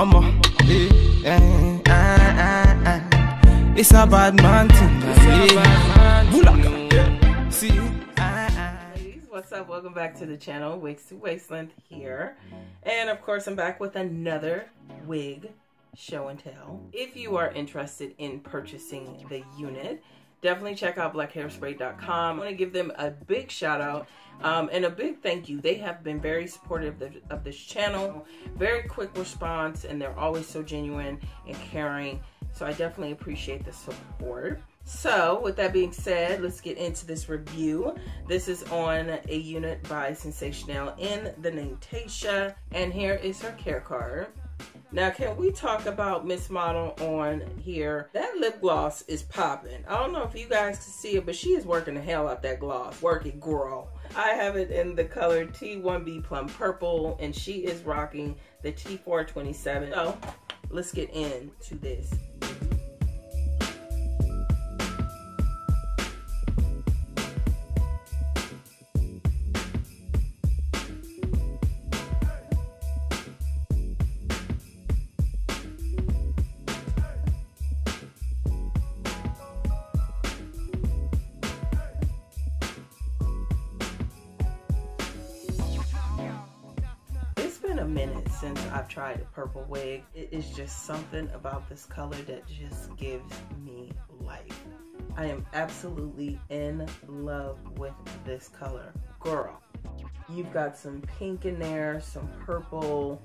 It's a bad man thing. Ladies, what's up? Welcome back to the channel. Wigs to Wasteland here. And of course, I'm back with another wig show and tell. If you are interested in purchasing the unit, definitely check out BLACKHAIRSPRAY.com. I want to give them a big shout out and a big thank you. They have been very supportive of this channel, very quick response, and they're always so genuine and caring. So I definitely appreciate the support. So with that being said, let's get into this review. This is on a unit by Sensationnel in the name TAISHA, and here is her care card. Now, can we talk about Miss Model on here? That lip gloss is popping. I don't know if you guys can see it, but she is working the hell out that gloss. Work it, girl. I have it in the color T1B Plum Purple, and she is rocking the T427. So let's get into this. A minute since I've tried a purple wig. It is just something about this color that just gives me life. I am absolutely in love with this color. Girl, you've got some pink in there, some purple,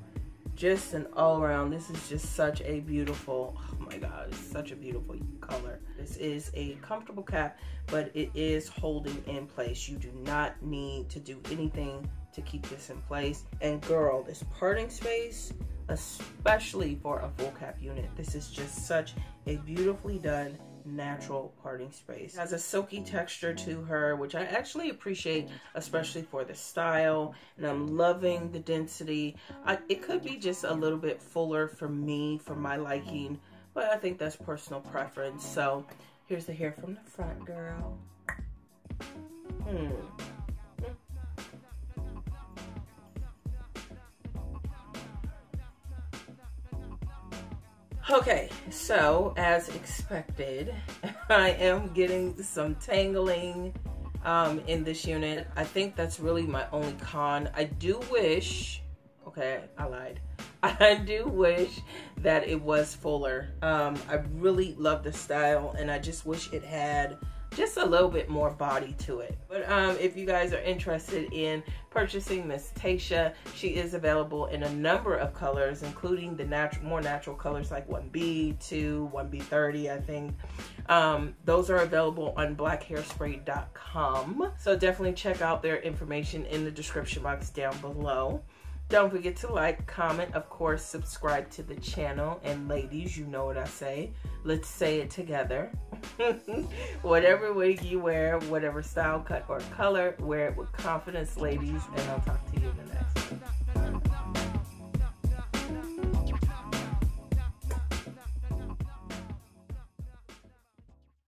just an all around. This is just such a beautiful, oh my god, it's such a beautiful color. This is a comfortable cap, but it is holding in place. You do not need to do anything to keep this in place. And girl, this parting space, especially for a full cap unit, this is just such a beautifully done natural parting space. It has a silky texture to her, which I actually appreciate, especially for the style, and I'm loving the density. It could be just a little bit fuller for me, for my liking, but I think that's personal preference. So here's the hair from the front, girl. Okay, so as expected, I am getting some tangling in this unit. I think that's really my only con. I do wish, okay, I lied. I do wish that it was fuller. I really love the style, and I just wish it had just a little bit more body to it. But if you guys are interested in purchasing Miss TAISHA, she is available in a number of colors, including the more natural colors like 1B, 2, 1B30, I think. Those are available on BLACKHAIRSPRAY.com. So definitely check out their information in the description box down below. Don't forget to like, comment, of course, subscribe to the channel. And ladies, you know what I say. Let's say it together. Whatever wig you wear, whatever style, cut, or color, wear it with confidence, ladies. And I'll talk to you in the next one.